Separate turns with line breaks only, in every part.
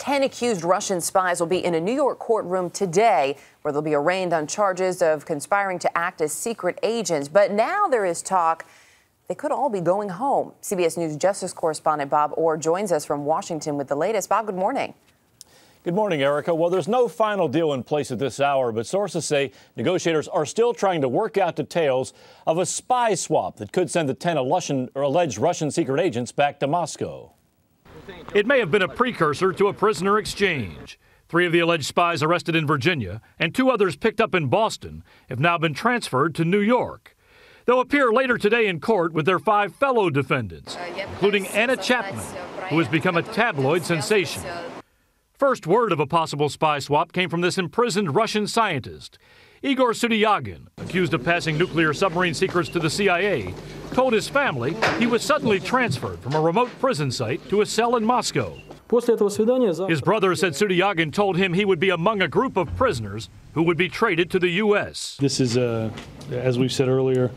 10 accused Russian spies will be in a New York courtroom today, where they'll be arraigned on charges of conspiring to act as secret agents. But now there is talk they could all be going home. CBS News Justice correspondent Bob Orr joins us from Washington with the latest. Bob, good morning.
Good morning, Erica. Well, there's no final deal in place at this hour, but sources say negotiators are still trying to work out details of a spy swap that could send the 10 alleged Russian secret agents back to Moscow. It may have been a precursor to a prisoner exchange. 3 of the alleged spies arrested in Virginia and 2 others picked up in Boston have now been transferred to New York. They'll appear later today in court with their 5 fellow defendants, including Anna Chapman, who has become a tabloid sensation. First word of a possible spy swap came from this imprisoned Russian scientist. Igor Sudyagin, accused of passing nuclear submarine secrets to the CIA, told his family he was suddenly transferred from a remote prison site to a cell in Moscow. His brother said Sudyagin told him he would be among a group of prisoners who would be traded to the U.S.
This is, as we've said earlier,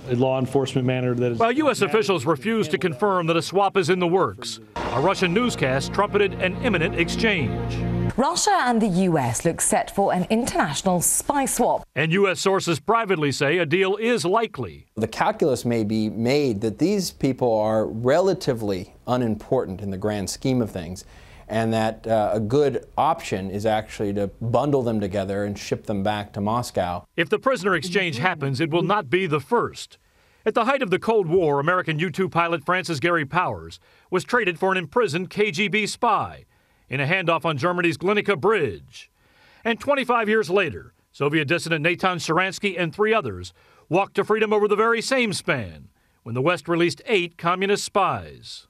a law enforcement matter that is...
While U.S. officials refuse to confirm that a swap is in the works, a Russian newscast trumpeted an imminent exchange.
Russia and the U.S. look set for an international spy swap.
And U.S. sources privately say a deal is likely.
The calculus may be made that these people are relatively unimportant in the grand scheme of things, and that a good option is actually to bundle them together and ship them back to Moscow.
If the prisoner exchange happens, it will not be the first. At the height of the Cold War, American U-2 pilot Francis Gary Powers was traded for an imprisoned KGB spy in a handoff on Germany's Glienicke Bridge. And 25 years later, Soviet dissident Natan Sharansky and 3 others walked to freedom over the very same span when the West released 8 communist spies.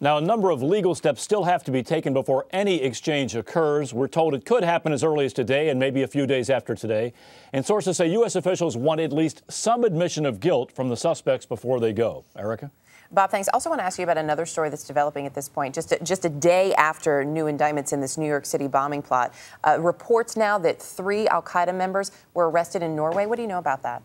Now, a number of legal steps still have to be taken before any exchange occurs. We're told it could happen as early as today and maybe a few days after today. And sources say U.S. officials want at least some admission of guilt from the suspects before they go. Erica?
Bob, thanks. I also want to ask you about another story that's developing at this point. Just a day after new indictments in this New York City bombing plot, reports now that 3 al-Qaeda members were arrested in Norway. What do you know about that?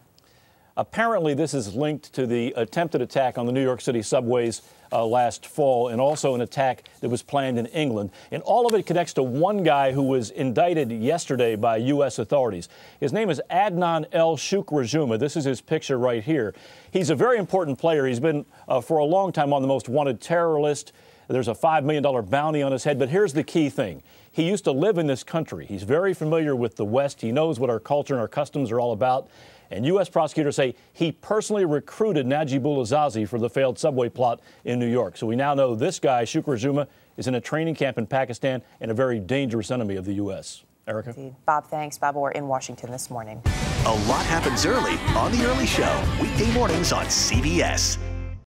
Apparently, this is linked to the attempted attack on the New York City subways last fall, and also an attack that was planned in England. And all of it connects to one guy who was indicted yesterday by U.S. authorities. His name is Adnan El Shukrazuma. This is his picture right here. He's a very important player. He's been for a long time on the most wanted terror list. There's a $5 million bounty on his head. But here's the key thing. He used to live in this country. He's very familiar with the West. He knows what our culture and our customs are all about. And U.S. prosecutors say he personally recruited Najibullah Zazi for the failed subway plot in New York. So we now know this guy, Shukrazuma, is in a training camp in Pakistan and a very dangerous enemy of the U.S. Erica?
Indeed. Bob, thanks. Bob Orr in Washington this morning.
A lot happens early on The Early Show, weekday mornings on CBS.